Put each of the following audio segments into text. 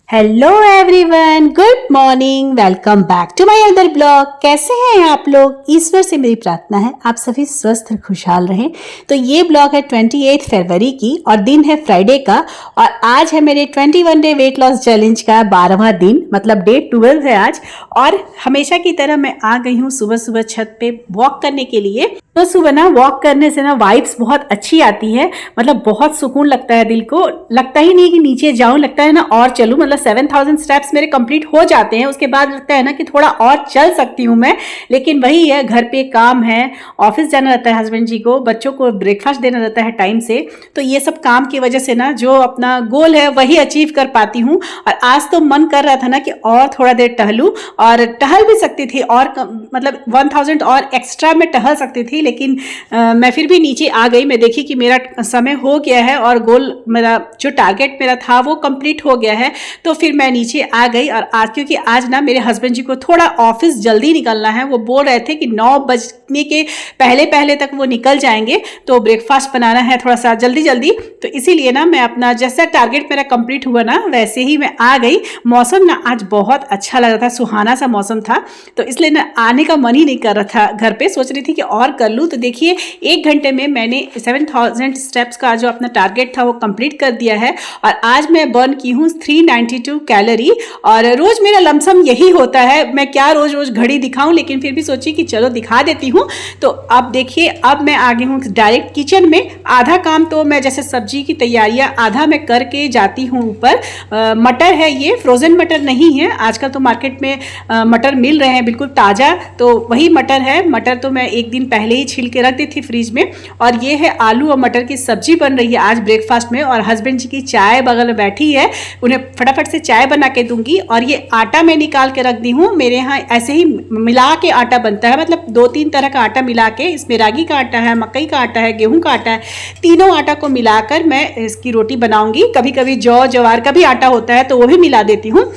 Hello everyone, good morning. Welcome back to my other blog. कैसे हैं आप लोग? ईश्वर से मेरी प्रार्थना है आप सभी स्वस्थ और खुशहाल रहें। तो ये ब्लॉग है 28 फरवरी की और दिन है फ्राइडे का और आज है मेरे 21 डे वेट लॉस चैलेंज का 12वां दिन, मतलब डे 12 है आज। और हमेशा की तरह मैं आ गई हूँ सुबह सुबह छत पे वॉक करने के लिए। तो सुबह ना वॉक करने से ना वाइब्स बहुत अच्छी आती है, मतलब बहुत सुकून लगता है दिल को। लगता ही नहीं कि नीचे जाऊं, लगता है ना और चलूं। मतलब 7000 स्टेप्स मेरे कंप्लीट हो जाते हैं, उसके बाद लगता है ना कि थोड़ा और चल सकती हूं मैं। लेकिन वही है, घर पे काम है, ऑफिस जाना रहता है, हस्बैंड जी को, बच्चों को ब्रेकफास्ट देना रहता है टाइम से। तो ये सब काम की वजह से ना जो अपना गोल है वही अचीव कर पाती हूँ। और आज तो मन कर रहा था ना कि और थोड़ा देर टहलूं, और टहल भी सकती थी और मतलब 1000 और एक्स्ट्रा में टहल सकती थी। लेकिन मैं फिर भी नीचे आ गई। मैं देखी कि मेरा समय हो गया है और गोल मेरा जो टारगेट मेरा था वो कंप्लीट हो गया है। तो फिर मैं नीचे आ गई। और आज क्योंकि आज ना मेरे हस्बैंड जी को थोड़ा ऑफिस जल्दी निकलना है, वो बोल रहे थे कि 9 बजने के पहले पहले तक वो निकल जाएंगे, तो ब्रेकफास्ट बनाना है थोड़ा सा जल्दी जल्दी। तो इसीलिए ना मैं अपना जैसा टारगेट मेरा कंप्लीट हुआ ना वैसे ही मैं आ गई। मौसम ना आज बहुत अच्छा लग रहा था, सुहाना सा मौसम था, तो इसलिए ना आने का मन ही नहीं कर रहा था घर पे। सोच रही थी कि और कर लूँ। तो देखिए 1 घंटे में मैंने 7000 स्टेप्स का जो अपना टारगेट था वो कंप्लीट कर दिया है। और आज मैं बर्न की हूँ 392 कैलोरी। और रोज मेरा लमसम यही होता है, मैं क्या रोज रोज घड़ी दिखाऊं, लेकिन फिर भी सोची कि चलो दिखा देती हूँ। तो अब देखिए, अब मैं आगे हूँ डायरेक्ट किचन में। आधा काम तो मैं जैसे सब्जी की तैयारियां आधा मैं करके जाती हूँ ऊपर। मटर है, ये फ्रोजन मटर नहीं है, आजकल तो मार्केट में मटर मिल रहे हैं बिल्कुल ताज़ा, तो वही मटर है। मटर तो मैं एक दिन पहले ही छील के रख दी थी फ्रिज में। और ये है आलू और मटर की सब्जी बन रही है आज ब्रेकफास्ट में। और हस्बैंड जी की चाय बगल में बैठी है, उन्हें फटाफट से चाय बना के दूंगी। और ये आटा मैं निकाल के रख दी हूँ, मेरे यहाँ ऐसे ही मिला के आटा बनता है, मतलब 2-3 तरह का आटा मिला के, इसमें रागी का आटा है, मकई का आटा है, गेहूं का आटा है, तीनों आटा को मिलाकर मैं इसकी रोटी बनाऊंगी। कभी कभी जौ जवार का भी आटा होता है तो वो भी मिला देती हूँ।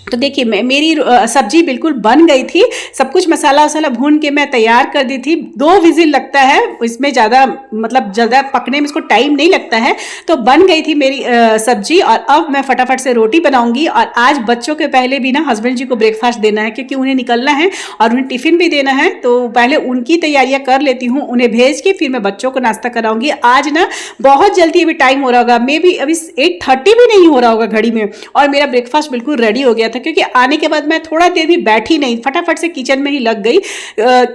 तो देखिए मेरी सब्जी बिल्कुल बन गई थी, सब कुछ मसाला वसाला भून के मैं तैयार कर दी थी। 2 विजिल लगता है इसमें, ज़्यादा मतलब ज़्यादा पकने में इसको टाइम नहीं लगता है। तो बन गई थी मेरी सब्जी। और अब मैं फटाफट से रोटी बनाऊंगी। और आज बच्चों के पहले भी ना हस्बैंड जी को ब्रेकफास्ट देना है, क्योंकि उन्हें निकलना है और उन्हें टिफिन भी देना है। तो पहले उनकी तैयारियां कर लेती हूँ, उन्हें भेज के फिर मैं बच्चों को नाश्ता कराऊंगी। आज ना बहुत जल्दी अभी टाइम हो रहा होगा, मे भी अभी 8:30 भी नहीं हो रहा होगा घड़ी में, और मेरा ब्रेकफास्ट बिल्कुल रेडी हो गया था। क्योंकि आने के बाद मैं थोड़ा देर भी बैठी नहीं, फटाफट से किचन में ही लग गई।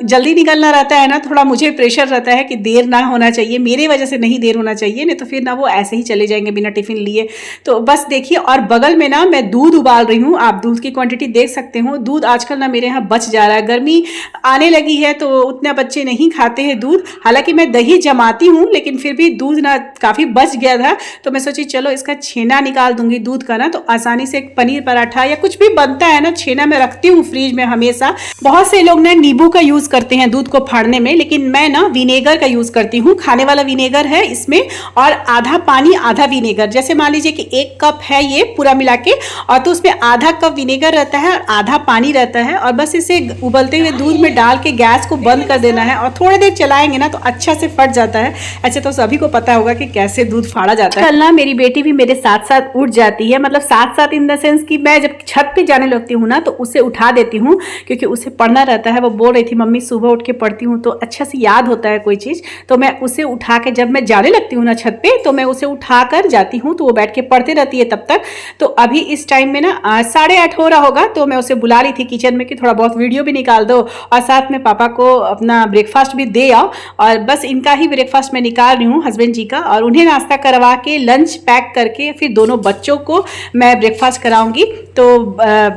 जल्दी निकलना रहता है ना, थोड़ा मुझे प्रेशर रहता है कि देर ना होना चाहिए, मेरे वजह से नहीं देर होना चाहिए, नहीं तो फिर ना वो ऐसे ही चले जाएंगे बिना टिफिन लिए। तो बस देखिए, और बगल में ना मैं दूध उबाल रही हूँ, आप दूध की क्वांटिटी देख सकते हो। दूध आजकल ना मेरे यहाँ बच जा रहा है, गर्मी आने लगी है तो उतना बच्चे नहीं खाते हैं दूध। हालांकि मैं दही जमाती हूँ, लेकिन फिर भी दूध ना काफ़ी बच गया था, तो मैं सोची चलो इसका छेना निकाल दूंगी दूध का ना, तो आसानी से पनीर पराठा या कुछ भी बनता है ना। छेना मैं रखती हूँ फ्रिज में हमेशा। बहुत से लोग ना नींबू का यूज करते हैं दूध को फाड़ने में, लेकिन मैं ना विनेगर का यूज करती हूँ। खाने वाला विनेगर है इसमें, और आधा पानी आधा विनेगर। जैसे मान लीजिए कि 1 कप है ये पूरा मिला के, और तो उसमें आधा कप विनेगर रहता है और आधा पानी रहता है। और बस इसे उबलते हुए दूध में डाल के गैस को बंद कर देना है, और थोड़ी देर चलाएंगे ना तो अच्छा से फट जाता है। ऐसे तो सभी को पता होगा कि कैसे दूध फाड़ा जाता है। कल ना मेरी बेटी भी मेरे साथ साथ उठ जाती है, मतलब साथ साथ इन द सेंस कि मैं जब छत पे जाने लगती हूँ ना तो उसे उठा देती हूँ, क्योंकि उसे पढ़ना रहता है। वो बोल रही थी मम्मी सुबह उठ के पढ़ती हूँ तो अच्छा से याद होता है कोई चीज़। तो मैं उसे उठा के, जब मैं जाने लगती हूँ ना छत पे, तो मैं उसे उठा कर जाती हूँ, तो वो बैठ के पढ़ते रहती है तब तक। तो अभी इस टाइम में ना 8:30 हो रहा होगा, तो मैं उसे बुला रही थी किचन में कि थोड़ा बहुत वीडियो भी निकाल दो और साथ में पापा को अपना ब्रेकफास्ट भी दे आओ। और बस इनका ही ब्रेकफास्ट मैं निकाल रही हूँ, हस्बैंड जी का, और उन्हें नाश्ता करवा के लंच पैक करके फिर दोनों बच्चों को मैं ब्रेकफास्ट कराऊंगी। तो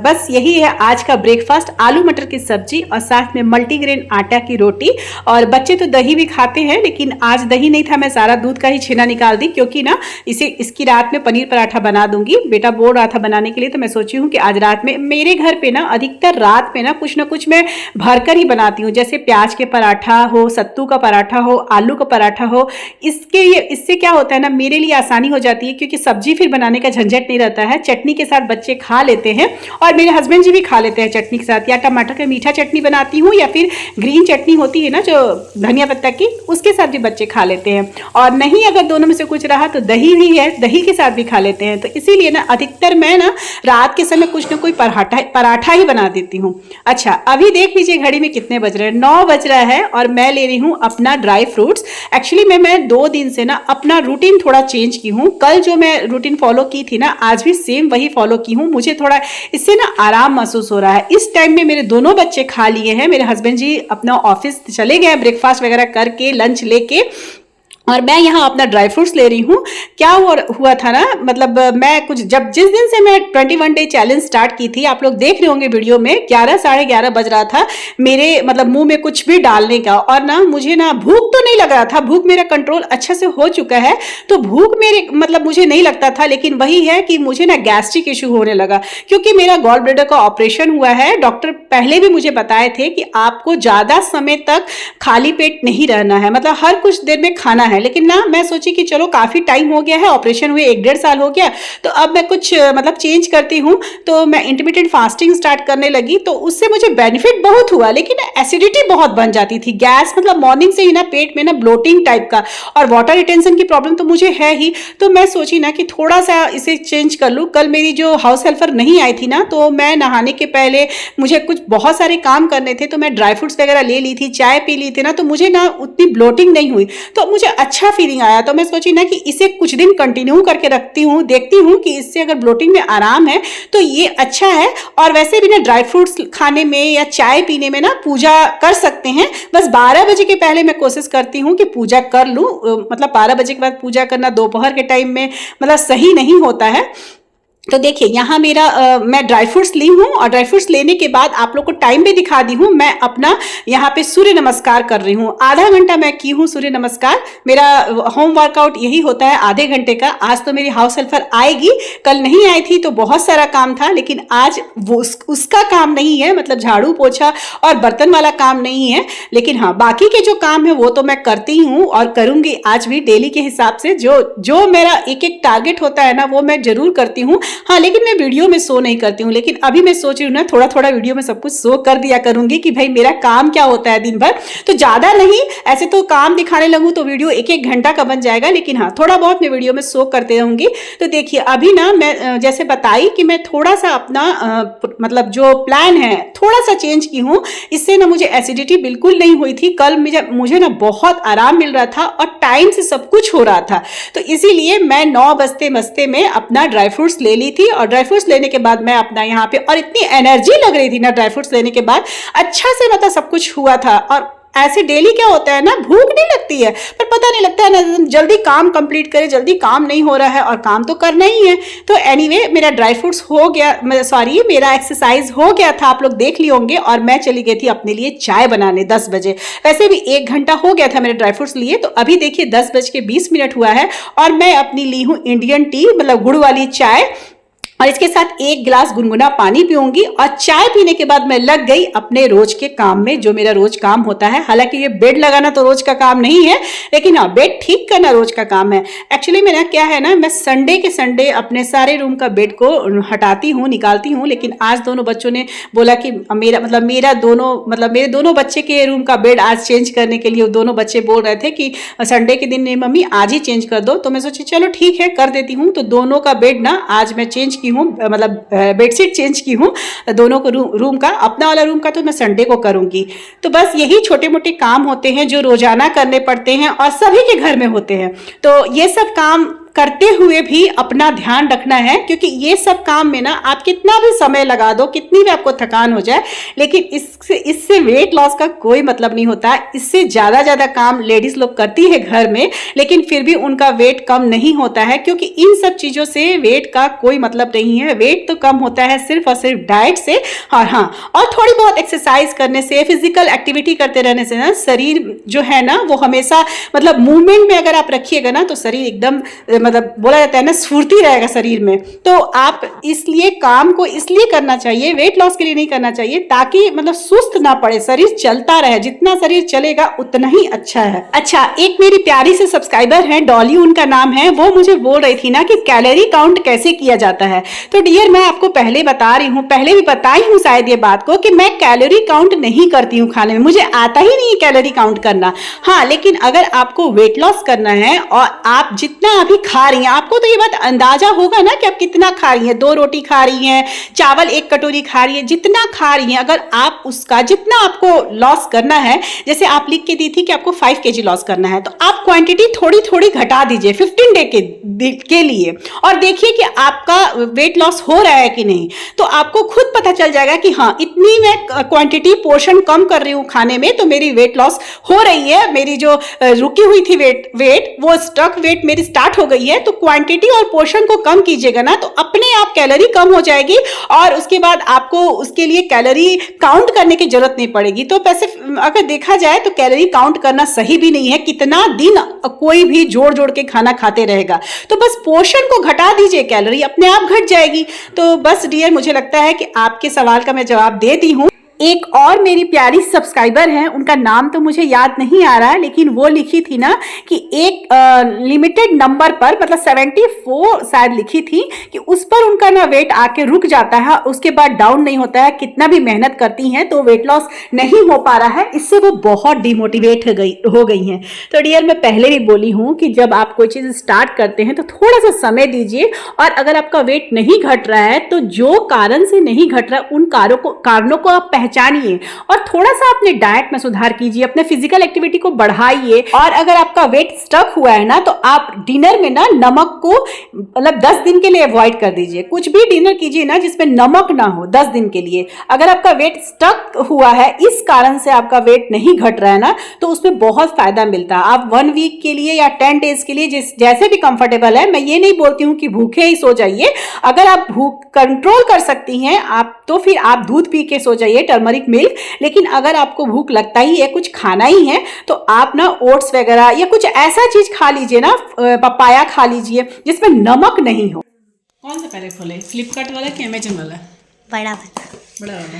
बस यही है आज का ब्रेकफास्ट, आलू मटर की सब्जी और साथ में मल्टीग्रेन आटा की रोटी। और बच्चे तो दही भी खाते हैं, लेकिन आज दही नहीं था, मैं सारा दूध का ही छेना निकाल दी, क्योंकि ना इसकी रात में पनीर पराठा बना दूंगी। बेटा बोल रहा था बनाने के लिए, तो मैं सोची हूँ कि आज रात में, मेरे घर पे ना अधिकतर रात में ना कुछ ना कुछ मैं भरकर ही बनाती हूँ। जैसे प्याज के पराठा हो, सत्तू का पराठा हो, आलू का पराठा हो। इससे क्या होता है ना, मेरे लिए आसानी हो जाती है, क्योंकि सब्जी फिर बनाने का झंझट नहीं रहता है। चटनी के साथ बच्चे खा लेते हैं। हैं। और मेरे हस्बैंड जी भी खा लेते हैं चटनी के साथ, या टमाटर का मीठा चटनी बनाती हूँ या फिर ग्रीन चटनी होती है ना जो धनिया पत्ता की, उसके साथ भी बच्चे खा लेते हैं। और नहीं अगर दोनों में से कुछ रहा तो दही भी है, दही के साथ भी खा लेते हैं। तो इसीलिए ना अधिकतर मैं ना रात के समय कुछ ना कोई पराठा ही बना देती हूँ। अच्छा, अभी देख लीजिए घड़ी में कितने बज रहे हैं, 9 बज रहा है और मैं ले रही हूँ अपना ड्राई फ्रूट्स। एक्चुअली मैं 2 दिन से ना अपना रूटीन थोड़ा चेंज की हूँ। कल जो मैं रूटीन फॉलो की थी ना, आज भी सेम वही फॉलो की हूँ। मुझे थोड़ा इससे ना आराम महसूस हो रहा है। इस टाइम में मेरे दोनों बच्चे खा लिए हैं, मेरे हस्बैंड जी अपना ऑफिस चले गए ब्रेकफास्ट वगैरह करके, लंच लेके, और मैं यहाँ अपना ड्राई फ्रूट्स ले रही हूँ। क्या हुआ था ना, मतलब मैं कुछ जिस दिन से मैं 21 डे चैलेंज स्टार्ट की थी, आप लोग देख रहे होंगे वीडियो में, 11 साढ़े 11 बज रहा था मेरे मतलब मुंह में कुछ भी डालने का, और ना मुझे ना भूख तो नहीं लग रहा था, भूख मेरा कंट्रोल अच्छे से हो चुका है, तो भूख मेरे मतलब मुझे नहीं लगता था। लेकिन वही है कि मुझे ना गैस्ट्रिक इशू होने लगा, क्योंकि मेरा गॉल ब्लैडर का ऑपरेशन हुआ है। डॉक्टर पहले भी मुझे बताए थे कि आपको ज्यादा समय तक खाली पेट नहीं रहना है, मतलब हर कुछ देर में खाना है। लेकिन ना मैं सोची कि चलो काफी टाइम हो गया है, ऑपरेशन हुए 1-1.5 साल हो गया, तो अब मैं कुछ मतलब चेंज करती हूँ। तो मैं इंटरमिटेंट फास्टिंग स्टार्ट करने लगी, तो उससे मुझे बेनिफिट बहुत हुआ, लेकिन एसिडिटी बहुत बन जाती थी, गैस, मतलब मॉर्निंग से ही ना पेट में ना ब्लोटिंग टाइप का, और वाटर रिटेंशन की प्रॉब्लम तो मुझे है ही। तो मैं सोची ना कि थोड़ा सा इसे चेंज कर लूँ। कल मेरी जो हाउस हेल्पर नहीं आई थी ना, तो मैं नहाने के पहले मुझे कुछ बहुत सारे काम करने थे, तो मैं ड्राई फ्रूट्स वगैरह ले ली थी, चाय पी ली थी ना, तो मुझे ना उतनी ब्लोटिंग नहीं हुई, तो मुझे अच्छा फीलिंग आया। तो मैं सोची ना कि इसे कुछ दिन कंटिन्यू करके रखती हूँ, देखती हूँ कि इससे अगर ब्लोटिंग में आराम है तो ये अच्छा है। और वैसे भी ना ड्राई फ्रूट्स खाने में या चाय पीने में ना पूजा कर सकते हैं। बस 12 बजे के पहले मैं कोशिश करती हूँ कि पूजा कर लूँ, मतलब 12 बजे के बाद पूजा करना दोपहर के टाइम में मतलब सही नहीं होता है। तो देखिए यहाँ मेरा मैं ड्राई फ्रूट्स ली हूँ, और ड्राई फ्रूट्स लेने के बाद आप लोग को टाइम भी दिखा दी हूँ। मैं अपना यहाँ पे सूर्य नमस्कार कर रही हूँ, आधा घंटा मैं की हूँ सूर्य नमस्कार। मेरा होम वर्कआउट यही होता है आधे घंटे का। आज तो मेरी हाउस हेल्पर आएगी, कल नहीं आई थी तो बहुत सारा काम था, लेकिन आज वो उसका काम नहीं है, मतलब झाड़ू पोछा और बर्तन वाला काम नहीं है। लेकिन हाँ, बाकी के जो काम है वो तो मैं करती हूँ और करूँगी आज भी डेली के हिसाब से। जो मेरा एक एक टारगेट होता है ना, वो मैं जरूर करती हूँ। हाँ, लेकिन मैं वीडियो में शो नहीं करती हूँ, लेकिन अभी मैं सोच रही हूँ ना थोड़ा थोड़ा वीडियो में सब कुछ शो कर दिया करूंगी कि भाई मेरा काम क्या होता है दिन भर। तो ज्यादा नहीं, ऐसे तो काम दिखाने लगूँ तो वीडियो 1-1 घंटा का बन जाएगा, लेकिन हाँ थोड़ा बहुत मैं वीडियो में शो करते रहूंगी। तो देखिए अभी ना मैं जैसे बताई कि मैं थोड़ा सा अपना मतलब जो प्लान है थोड़ा सा चेंज की हूँ। इससे ना मुझे एसिडिटी बिल्कुल नहीं हुई थी। कल मुझे ना बहुत आराम मिल रहा था और टाइम से सब कुछ हो रहा था। तो इसीलिए मैं 9 बजते में अपना ड्राई फ्रूट्स ले ली थी, और ड्राई फ्रूट्स लेने के बाद मैं अपना यहाँ पे, और इतनी एनर्जी लग रही थी ना ड्राई फ्रूट्स लेने के बाद, अच्छा से मतलब सब कुछ हुआ था। और ऐसे डेली क्या होता है ना, भूख नहीं लगती है, पर पता नहीं लगता है ना, जल्दी काम कंप्लीट करे, जल्दी काम नहीं हो रहा है और काम तो करना ही है। तो एनीवे मेरा ड्राई फ्रूट्स हो गया, मेरा एक्सरसाइज हो गया था, आप लोग देख लिए होंगे। और मैं चली गई थी अपने लिए चाय बनाने 10 बजे। वैसे भी 1 घंटा हो गया था मेरे ड्राई फ्रूट्स लिए। तो अभी देखिए 10:20 हुआ है और मैं अपनी ली हूँ इंडियन टी, मतलब गुड़ वाली चाय, और इसके साथ 1 गिलास गुनगुना पानी पीऊंगी। और चाय पीने के बाद मैं लग गई अपने रोज के काम में, जो मेरा रोज काम होता है। हालांकि ये बेड लगाना तो रोज का काम नहीं है, लेकिन हाँ बेड ठीक करना रोज का काम है। एक्चुअली मेरा क्या है ना, मैं संडे के संडे अपने सारे रूम का बेड को हटाती हूँ, निकालती हूँ। लेकिन आज दोनों बच्चों ने बोला कि मेरे दोनों बच्चे के रूम का बेड आज चेंज करने के लिए दोनों बच्चे बोल रहे थे कि संडे के दिन नहीं मम्मी आज ही चेंज कर दो। तो मैं सोची चलो ठीक है कर देती हूँ। तो दोनों का बेड ना आज मैं चेंज की हूँ, मतलब बेडशीट चेंज की हूँ दोनों को रूम का। अपना वाला रूम का तो मैं संडे को करूंगी। तो बस यही छोटे मोटे काम होते हैं जो रोजाना करने पड़ते हैं और सभी के घर में होते हैं। तो ये सब काम करते हुए भी अपना ध्यान रखना है, क्योंकि ये सब काम में ना आप कितना भी समय लगा दो, कितनी भी आपको थकान हो जाए, लेकिन इससे वेट लॉस का कोई मतलब नहीं होता। इससे ज्यादा काम लेडीज लोग करती है घर में, लेकिन फिर भी उनका वेट कम नहीं होता है, क्योंकि इन सब चीजों से वेट का कोई मतलब नहीं है। वेट तो कम होता है सिर्फ और सिर्फ डाइट से, और हाँ और थोड़ी बहुत एक्सरसाइज करने से, फिजिकल एक्टिविटी करते रहने से ना शरीर जो है ना वो हमेशा मतलब मूवमेंट में अगर आप रखिएगा ना तो शरीर एकदम मतलब बोला जाता है ना, स्फूर्ति रहेगा शरीर में। तो आप इसलिए काम को इसलिए करना चाहिए, वेट लॉस के लिए नहीं करना चाहिए, ताकि मतलब सुस्त ना पड़े, शरीर चलता रहे, जितना शरीर चलेगा उतना ही अच्छा है। अच्छा, एक मेरी प्यारी से सब्सक्राइबर है, डॉली उनका नाम है, वो मुझे बोल रही थी ना कि कैलोरी काउंट कैसे किया जाता है। तो डियर, मैं आपको पहले बता रही हूँ, पहले भी बताई हूँ शायद ये बात को, कि मैं कैलोरी काउंट नहीं करती हूँ खाने में, मुझे आता ही नहीं है कैलोरी काउंट करना। हाँ, लेकिन अगर आपको वेट लॉस करना है और आप जितना अभी खा रही हैं, आपको तो ये बात अंदाजा होगा ना कि आप कितना खा रही हैं, 2 रोटी खा रही हैं, चावल 1 कटोरी खा रही है, जितना खा रही हैं, अगर आप उसका जितना आपको लॉस करना है, जैसे आप लिख के दी थी कि आपको 5 kg लॉस करना है, तो आप क्वांटिटी थोड़ी थोड़ी घटा दीजिए 15 डे के लिए, और देखिए कि आपका वेट लॉस हो रहा है कि नहीं। तो आपको खुद पता चल जाएगा कि हाँ, इतनी मैं क्वांटिटी पोर्शन कम कर रही हूँ खाने में, तो मेरी वेट लॉस हो रही है, मेरी जो रुकी हुई थी वेट वो स्टॉक वेट मेरी स्टार्ट हो गई है। तो क्वांटिटी और पोर्शन को कम कीजिएगा ना, तो अपने आप कैलोरी कम हो जाएगी, और उसके बाद आपको उसके लिए कैलोरी काउंट करने की जरूरत नहीं पड़ेगी। तो वैसे अगर देखा जाए तो कैलोरी काउंट करना सही भी नहीं है, कितना दिन कोई भी जोड़ जोड़ के खाना खाते रहेगा। तो बस पोर्शन को घटा दीजिए, कैलोरी अपने आप घट जाएगी। तो बस डियर, मुझे लगता है कि आपके सवाल का मैं जवाब दे दी हूँ। एक और मेरी प्यारी सब्सक्राइबर हैं, उनका नाम तो मुझे याद नहीं आ रहा है, लेकिन वो लिखी थी ना कि एक लिमिटेड नंबर पर, मतलब 74 शायद लिखी थी, कि उस पर उनका ना वेट आके रुक जाता है, उसके बाद डाउन नहीं होता है, कितना भी मेहनत करती हैं तो वेट लॉस नहीं हो पा रहा है, इससे वो बहुत डिमोटिवेट हो गई हैं। तो डियर, मैं पहले भी बोली हूँ कि जब आप कोई चीज़ स्टार्ट करते हैं तो थोड़ा सा समय दीजिए, और अगर आपका वेट नहीं घट रहा है तो जो कारण से नहीं घट रहा, उन कारणों को आप जानिए, और थोड़ा सा अपने डाइट में सुधार कीजिए, अपने फिजिकल एक्टिविटी को बढ़ाइए। और अगर आपका वेट स्टक हुआ है ना, तो आप डिनर में ना नमक को मतलब 10 दिन के लिए अवॉइड कर दीजिए। कुछ भी डिनर कीजिए ना जिसमें नमक ना हो 10 दिन के लिए। अगर आपका वेट स्टक हुआ है, इस कारण से आपका वेट नहीं घट रहा है ना, तो उसमें बहुत फायदा मिलता है। आप 1 वीक के लिए या 10 डेज के लिए जैसे भी कंफर्टेबल है, मैं ये नहीं बोलती हूँ कि भूखे ही सो जाइए। अगर आप भूख कंट्रोल कर सकती हैं आप, तो फिर आप दूध पी के सो जाइए, टर्मरिक मिल्क। लेकिन अगर आपको भूख लगता ही है, कुछ खाना ही है, तो आप ना ओट्स वगैरह या कुछ ऐसा चीज खा लीजिए ना, पपाया खा लीजिए जिसमें नमक नहीं हो। कौन सा पहले खोले, फ्लिपकार्ट वाला कि अमेजन वाला? बड़ा वाला।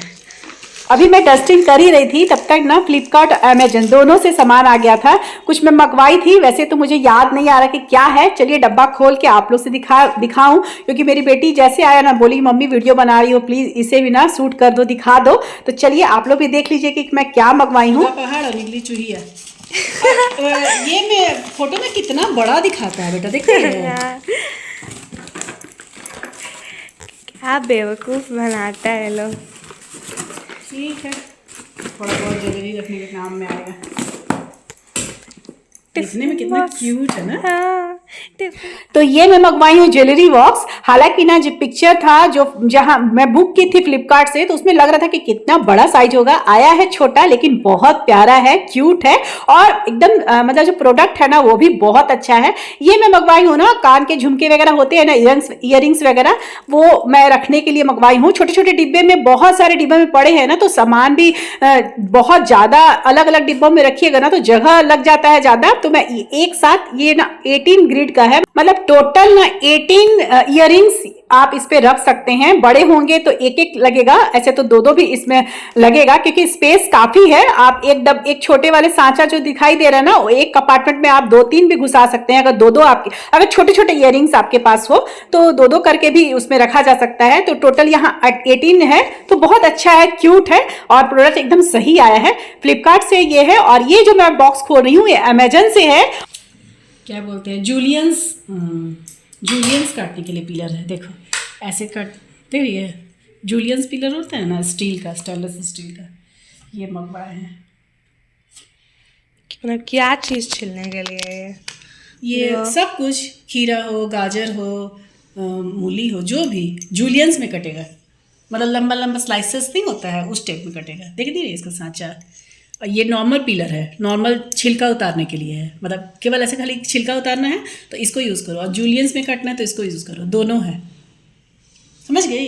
अभी मैं डस्टिंग कर ही रही थी, तब तक ना फ्लिपकार्ट अमेजन दोनों से सामान आ गया था। कुछ मैं मंगवाई थी, वैसे तो मुझे याद नहीं आ रहा कि क्या है। चलिए डब्बा खोल के आप लोग से दिखाऊं, क्योंकि मेरी बेटी जैसे आया ना, बोली मम्मी वीडियो बना रही हो, प्लीज इसे भी ना शूट कर दो, दिखा दो। तो चलिए आप लोग भी देख लीजिए कि मैं क्या मंगवाई हूँ। पहाड़ और निकली चूहिया। ये मैं फोटो में कितना बड़ा दिखाता है बेटा, देखते हैं। क्या बेवकूफ बनाता है लोग। ठीक है, थोड़ा बहुत ज्वेलरी रखने के काम में आएगा। दिखने में कितना क्यूट है ना। हाँ, तो ये मैं मंगवाई हूँ ज्वेलरी बॉक्स। हालांकि ना जो पिक्चर था, जो जहां मैं बुक की थी फ्लिपकार्ट से, तो उसमें लग रहा था कि कितना बड़ा साइज होगा। आया है छोटा, लेकिन बहुत प्यारा है, क्यूट है, और एकदम मतलब जो प्रोडक्ट है ना वो भी बहुत अच्छा है। ये मैं मंगवाई हूँ ना, कान के झुमके वगैरह होते हैं ना, इयरिंग्स वगैरह, वो मैं रखने के लिए मंगवाई हूँ। छोटे छोटे डिब्बे में, बहुत सारे डिब्बे में पड़े हैं ना, तो सामान भी बहुत ज्यादा अलग अलग डिब्बों में रखिएगा ना, तो जगह लग जाता है ज्यादा। तो मैं एक साथ, ये ना 18 ग्रिड का है, मतलब टोटल ना 18 इयरिंग्स आप इस पे रख सकते हैं। बड़े होंगे तो एक एक लगेगा, ऐसे तो दो दो भी इसमें लगेगा, क्योंकि स्पेस काफी है। आप एक छोटे वाले सांचा जो दिखाई दे रहा है ना, एक कंपार्टमेंट में आप 2-3 भी घुसा सकते हैं। अगर दो आपके, अगर छोटे छोटे इयरिंग्स आपके पास हो तो 2-2 करके भी उसमें रखा जा सकता है। तो टोटल यहाँ 18 है, तो बहुत अच्छा है, क्यूट है, और प्रोडक्ट एकदम सही आया है। फ्लिपकार्ट से ये है, और ये जो मैं बॉक्स खोल रही हूँ ये अमेजन से है। क्या बोलते हैं, जूलियंस काटने के लिए पिलर है। देखो ऐसे कट, देखिए जूलियंस पिलर होता है ना, स्टील का, स्टेनलेस स्टील का, ये मंगवाए हैं। मतलब क्या चीज़ छिलने के लिए? ये सब कुछ, खीरा हो, गाजर हो, मूली हो, जो भी जूलियंस में कटेगा। मतलब लंबा लंबा स्लाइसेस नहीं होता है, उस टाइप में कटेगा। देख दी इसका सांचा। और ये नॉर्मल पिलर है, नॉर्मल छिलका उतारने के लिए है, मतलब केवल ऐसे खाली छिलका उतारना है तो इसको यूज़ करो, और जूलियंस में काटना है तो इसको यूज़ करो। दोनों है, समझ गई?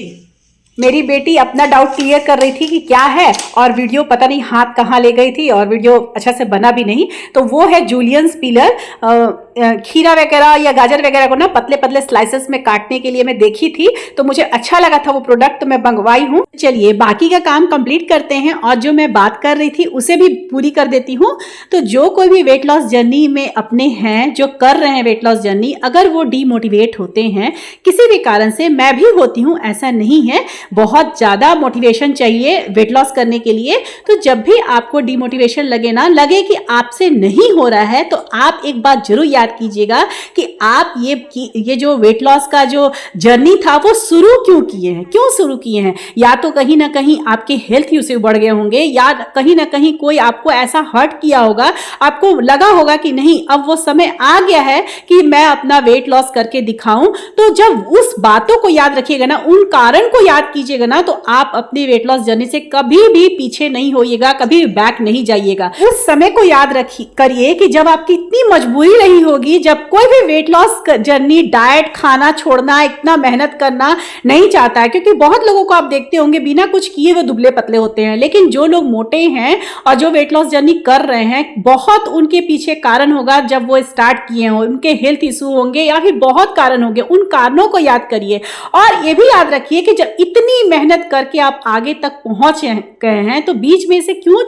मेरी बेटी अपना डाउट क्लियर कर रही थी कि क्या है, और वीडियो पता नहीं हाथ कहाँ ले गई थी और वीडियो अच्छा से बना भी नहीं। तो वो है जूलियंस पीलर। खीरा वगैरह या गाजर वगैरह को ना पतले पतले स्लाइसेस में काटने के लिए मैं देखी थी, तो मुझे अच्छा लगा था वो प्रोडक्ट, तो मैं मंगवाई हूँ। चलिए बाकी का काम कंप्लीट करते हैं और जो मैं बात कर रही थी उसे भी पूरी कर देती हूँ। तो जो कोई भी वेट लॉस जर्नी में अपने हैं, जो कर रहे हैं वेट लॉस जर्नी, अगर वो डीमोटिवेट होते हैं किसी भी कारण से, मैं भी होती हूँ, ऐसा नहीं है, बहुत ज्यादा मोटिवेशन चाहिए वेट लॉस करने के लिए। तो जब भी आपको डिमोटिवेशन लगे ना, लगे कि आपसे नहीं हो रहा है, तो आप एक बात जरूर याद कीजिएगा कि आप ये जो वेट लॉस का जो जर्नी था वो शुरू क्यों किए हैं, क्यों शुरू किए हैं। या तो कहीं ना कहीं आपके हेल्थ इश्यू बढ़ गए होंगे, या कहीं ना कहीं कोई आपको ऐसा हर्ट किया होगा, आपको लगा होगा कि नहीं अब वो समय आ गया है कि मैं अपना वेट लॉस करके दिखाऊं। तो जब उस बातों को याद रखिएगा ना, उन कारण को याद कीजिएगा ना, तो आप अपनी वेट लॉस जर्नी से कभी भी पीछे नहीं होइएगा, कभी बैक नहीं जाइएगा। उस समय को याद करिए कि जब आपकी इतनी मजबूरी नहीं होगी, जब कोई भी वेट लॉस जर्नी, डाइट, खाना छोड़ना, इतना मेहनत करना नहीं चाहता है। क्योंकि बहुत लोगों को आप देखते होंगे बिना कुछ किए वो दुबले पतले होते हैं, लेकिन जो लोग मोटे हैं और जो वेट लॉस जर्नी कर रहे हैं, बहुत उनके पीछे कारण होगा जब वो स्टार्ट किए हों, उनके हेल्थ इशू होंगे या फिर बहुत कारण होंगे। उन कारणों को याद करिए और ये भी याद रखिए कि जब इतनी मेहनत करके आप आगे तक पहुंच गए हैं, तो बीच में इसे क्यों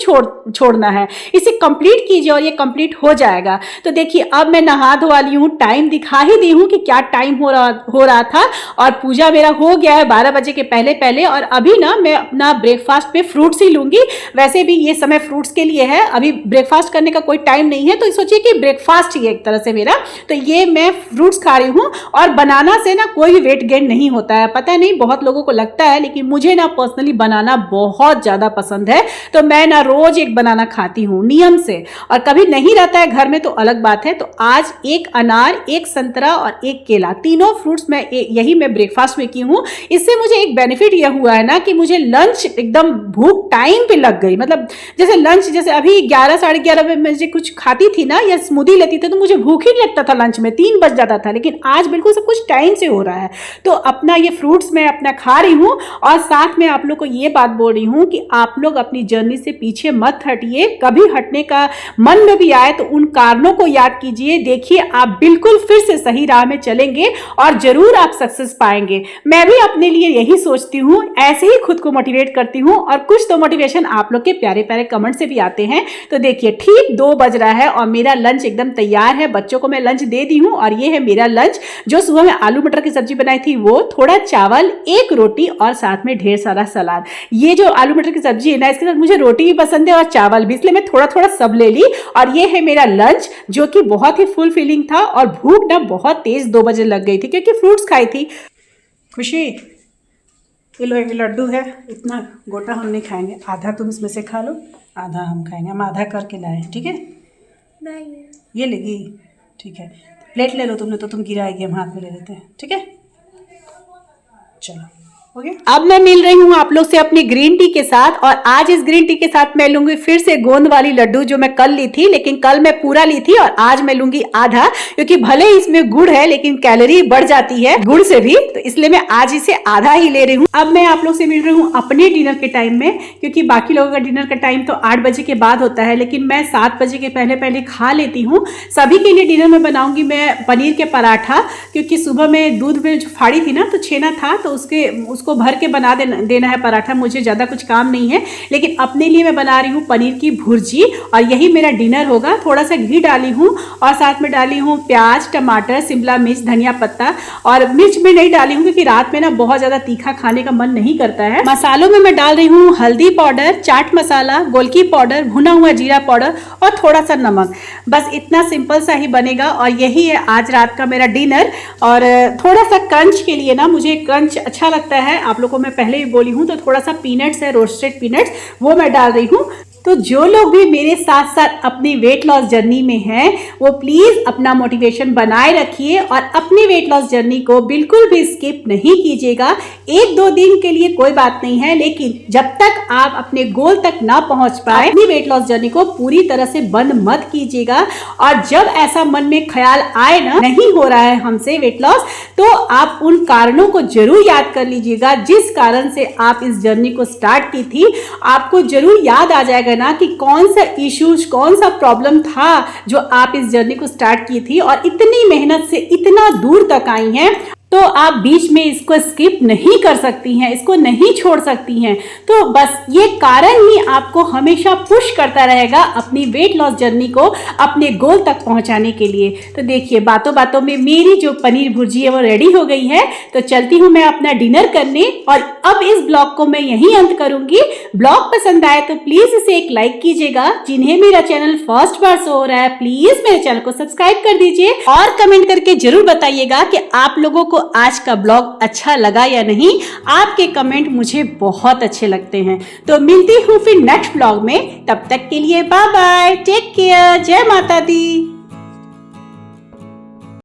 छोड़ना है, इसे कंप्लीट कीजिए और ये कंप्लीट हो जाएगा। तो देखिए अब मैं नहा धो वाली हूँ, टाइम दिखा ही दी हूँ कि क्या टाइम हो रहा था, और पूजा मेरा हो गया है 12 बजे के पहले पहले। और अभी ना मैं अपना ब्रेकफास्ट में फ्रूट्स ही लूंगी, वैसे भी ये समय फ्रूट्स के लिए है, अभी ब्रेकफास्ट करने का कोई टाइम नहीं है, तो सोचिए कि ब्रेकफास्ट ही है एक तरह से मेरा। तो ये मैं फ्रूट्स खा रही हूँ, और बनाना से ना कोई भी वेट गेन नहीं होता है, पता नहीं बहुत लोगों को लगता है, लेकिन मुझे ना पर्सनली बनाना बहुत ज्यादा पसंद है। तो मैं ना रोज एक बनाना खाती हूँ नियम से, और कभी नहीं रहता है घर में तो अलग बात है। तो आज एक अनार, एक संतरा और एक केला, तीनों फ्रूट्स मैं यही मैं ब्रेकफास्ट में की हूँ। इससे मुझे एक बेनिफिट यह हुआ है ना कि मुझे लंच एकदम भूख टाइम पे लग गई। मतलब जैसे लंच, जैसे अभी 11 साढ़े 11 बजे मुझे कुछ खाती थी ना या स्मूदी लेती थी, तो मुझे भूख ही नहीं लगता था, लंच में 3 बज जाता था, लेकिन आज बिल्कुल सब कुछ टाइम से हो रहा है। तो अपना ये फ्रूट्स मैं अपना खा रही हूँ, और साथ में आप लोग को ये बात बोल रही हूँ कि आप लोग अपनी जर्नी से पीछे मत हटिए। कभी हटने का मन में भी आए तो उन कारणों को याद कीजिए, देखिए आप बिल्कुल फिर से सही राह में चलेंगे और जरूर आप सक्सेस पाएंगे। मैं भी अपने लिए यही सोचती हूँ, ऐसे ही खुद को मोटिवेट करती हूँ, और कुछ तो मोटिवेशन आप लोग के प्यारे प्यारे कमेंट से भी आते हैं। तो देखिए ठीक 2 बज रहा है और मेरा लंच एकदम तैयार है, बच्चों को मैं लंच दे दी हूँ, और ये है मेरा लंच। जो सुबह में आलू मटर की सब्जी बनाई थी वो, थोड़ा चावल, एक रोटी और साथ में ढेर सारा सलाद। ये जो आलू मटर की सब्जी है ना, इसके साथ मुझे रोटी भी पसंद है और चावल भी, इसलिए मैं थोड़ा थोड़ा सब ले ली। और ये है मेरा लंच, जो कि बहुत ही फुल फीलिंग था, और भूख ना बहुत तेज 2 बजे लग गई थी क्योंकि फ्रूट्स खाई थी। खुशी, ये लो, एक लड्डू है, इतना गोटा हम नहीं खाएंगे, आधा तुम इसमें से खा लो, आधा हम खाएंगे, हम आधा करके लाए, ठीक है। ये लेगी, ठीक है, प्लेट ले लो तुमने, तो तुम गिराएगी, हम हाथ में ले लेते हैं, ठीक है। चलो अब मैं मिल रही हूँ आप लोग से अपनी ग्रीन टी के साथ, और आज इस ग्रीन टी के साथ मैं लूंगी फिर से गोंद वाली लड्डू, जो मैं कल ली थी, लेकिन कल मैं पूरा ली थी और आज मैं लूंगी आधा, क्योंकि भले ही इसमें गुड़ है लेकिन कैलोरी बढ़ जाती है गुड़ से भी, तो इसलिए मैं आज इसे आधा ही ले रही हूँ। अब मैं आप लोग से मिल रही हूँ अपने डिनर के टाइम में, क्योंकि बाकी लोगों का डिनर का टाइम तो 8 बजे के बाद होता है, लेकिन मैं 7 बजे के पहले पहले खा लेती हूँ। सभी के लिए डिनर में बनाऊंगी मैं पनीर के पराठा, क्योंकि सुबह में दूध में जो फाड़ी थी ना, तो छेना था, तो उसको भर के बना देना है पराठा, मुझे ज़्यादा कुछ काम नहीं है। लेकिन अपने लिए मैं बना रही हूँ पनीर की भुर्जी, और यही मेरा डिनर होगा। थोड़ा सा घी डाली हूँ और साथ में डाली हूँ प्याज, टमाटर, शिमला मिर्च, धनिया पत्ता, और मिर्च में नहीं डाली हूँ क्योंकि रात में ना बहुत ज़्यादा तीखा खाने का मन नहीं करता है। मसालों में मैं डाल रही हूँ हल्दी पाउडर, चाट मसाला, गोलकी पाउडर, भुना हुआ जीरा पाउडर और थोड़ा सा नमक। बस इतना सिंपल सा ही बनेगा, और यही है आज रात का मेरा डिनर। और थोड़ा सा क्रंच के लिए ना, मुझे क्रंच अच्छा लगता है, आप लोगों को मैं पहले ही बोली हूँ, तो थोड़ा सा पीनट्स है, रोस्टेड पीनट्स, वो मैं डाल रही हूँ। तो जो लोग भी मेरे साथ साथ अपनी वेट लॉस जर्नी में हैं वो प्लीज अपना मोटिवेशन बनाए रखिए और अपनी वेट लॉस जर्नी को बिल्कुल भी स्किप नहीं कीजिएगा। 1-2 दिन के लिए कोई बात नहीं है, लेकिन जब तक आप अपने गोल तक ना पहुंच पाए अपनी वेट लॉस जर्नी को पूरी तरह से बंद मत कीजिएगा। और जब ऐसा मन में ख्याल आए ना नहीं हो रहा है हमसे वेट लॉस, तो आप उन कारणों को जरूर याद कर लीजिएगा जिस कारण से आप इस जर्नी को स्टार्ट की थी। आपको जरूर याद आ जाएगा ना कि कौन सा इश्यूज, कौन सा प्रॉब्लम था जो आप इस जर्नी को स्टार्ट की थी और इतनी मेहनत से इतना दूर तक आई हैं। तो आप बीच में इसको स्किप नहीं कर सकती हैं, इसको नहीं छोड़ सकती हैं। तो बस ये कारण ही आपको हमेशा पुश करता रहेगा अपनी वेट लॉस जर्नी को अपने गोल तक पहुंचाने के लिए। तो देखिए बातों बातों में मेरी जो पनीर भुर्जी है वो रेडी हो गई है, तो चलती हूँ मैं अपना डिनर करने। और अब इस ब्लॉग को मैं यहीं अंत करूंगी। ब्लॉग पसंद आए तो प्लीज इसे एक लाइक कीजिएगा। जिन्हें मेरा चैनल फर्स्ट बार शो हो रहा है प्लीज मेरे चैनल को सब्सक्राइब कर दीजिए और कमेंट करके जरूर बताइएगा कि आप लोगों को आज का ब्लॉग अच्छा लगा या नहीं। आपके कमेंट मुझे बहुत अच्छे लगते हैं। तो मिलती हूँ फिर नेक्स्ट ब्लॉग में, तब तक के लिए बाय बाय, टेक केयर, जय माता दी।